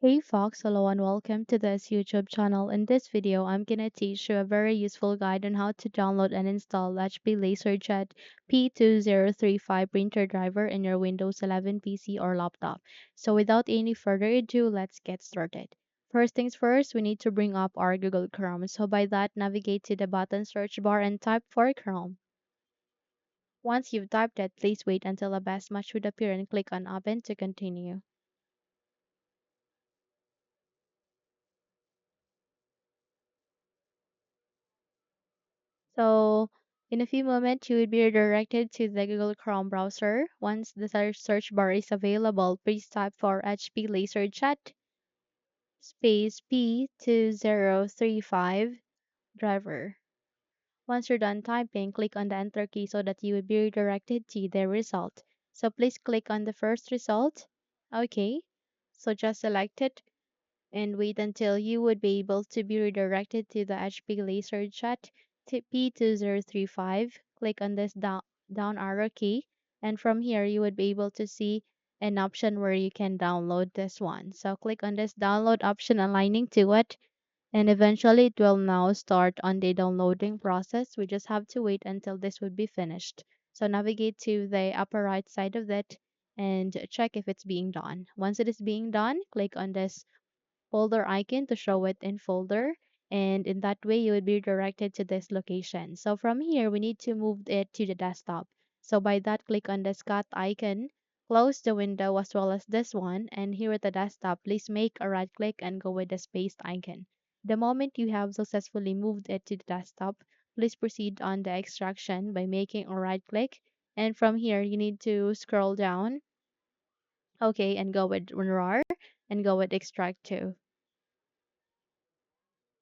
Hey Fox, hello and welcome to this YouTube channel. In this video, I'm gonna teach you a very useful guide on how to download and install HP LaserJet P2035 printer driver in your Windows 11 PC or laptop. So without any further ado, let's get started. First things first, we need to bring up our Google Chrome. So by that, navigate to the button search bar and type for Chrome. Once you've typed it, please wait until a best match would appear and click on Open to continue. So in a few moments, you will be redirected to the Google Chrome browser. Once the search bar is available, please type for HP LaserJet space P2035 driver. Once you're done typing, click on the enter key so that you will be redirected to the result. So please click on the first result. Okay. So just select it and wait until you would be able to be redirected to the HP LaserJet P2035. Click on this down arrow key, and from here you would be able to see an option where you can download this one. So click on this download option aligning to it, and eventually it will now start on the downloading process. We just have to wait until this would be finished. So navigate to the upper right side of it and check if it's being done. Once it is being done, click on this folder icon to show it in folder, and in that way you would be directed to this location. So from here we need to move it to the desktop. So by that, click on the cut icon, close the window as well as this one, and here at the desktop please make a right click and go with the spaced icon. The moment you have successfully moved it to the desktop, please proceed on the extraction by making a right click, and from here you need to scroll down, okay, and go with RAR and go with extract to.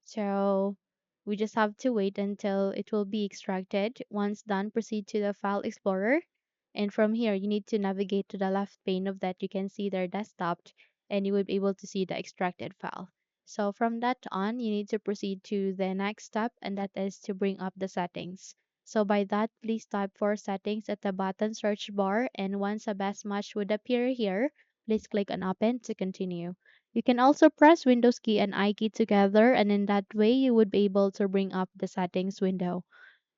So we just have to wait until it will be extracted. Once done, proceed to the File Explorer. And from here, you need to navigate to the left pane of that. You can see their desktop and you will be able to see the extracted file. So from that on, you need to proceed to the next step, and that is to bring up the settings. So by that, please type for settings at the bottom search bar, and once a best match would appear here, please click on open to continue. You can also press Windows key and I key together, and in that way you would be able to bring up the settings window.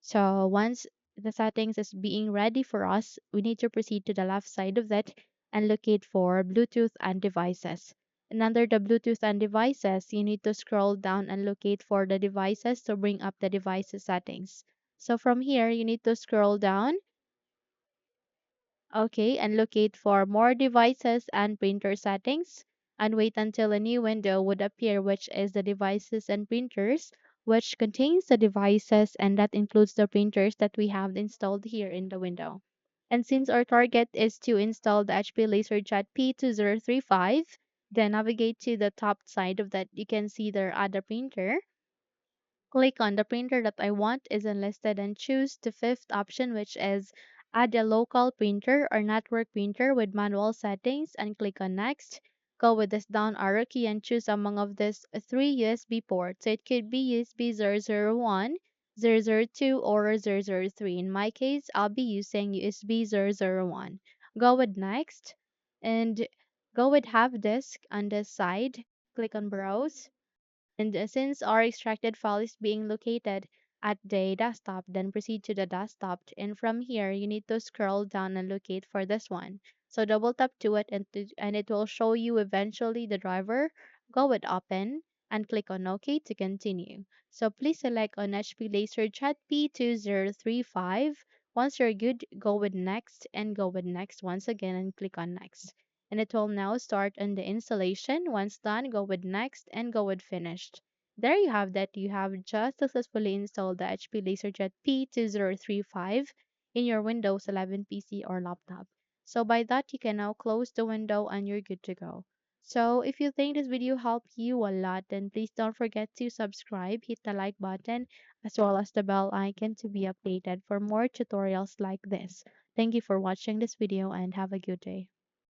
So once the settings is being ready for us, we need to proceed to the left side of it and locate for Bluetooth and devices. And under the Bluetooth and devices, you need to scroll down and locate for the devices to bring up the devices settings. So from here, you need to scroll down. Okay, and locate for more devices and printer settings, and wait until a new window would appear, which is the devices and printers, which contains the devices and that includes the printers that we have installed here in the window. And since our target is to install the HP LaserJet P2035, then navigate to the top side of that. You can see their other printer. Click on the printer that I want is enlisted and choose the fifth option, which is add a local printer or network printer with manual settings, and click on next. Go with this down arrow key and choose among of these three USB ports. So it could be USB 001, 002, or 003. In my case, I'll be using USB 001. Go with next and go with have disk on this side. Click on browse, and since our extracted file is being located at the desktop, then proceed to the desktop. And from here, you need to scroll down and locate for this one. So double tap to it, and it will show you eventually the driver. Go with open and click on OK to continue. So please select on HP LaserJet P2035. Once you're good, go with next and go with next once again and click on next, and it will now start on the installation. Once done, go with next and go with finished. There you have that. You have just successfully installed the HP LaserJet P2035 in your Windows 11 PC or laptop. So by that, you can now close the window and you're good to go. So if you think this video helped you a lot, then please don't forget to subscribe, hit the like button, as well as the bell icon to be updated for more tutorials like this. Thank you for watching this video and have a good day.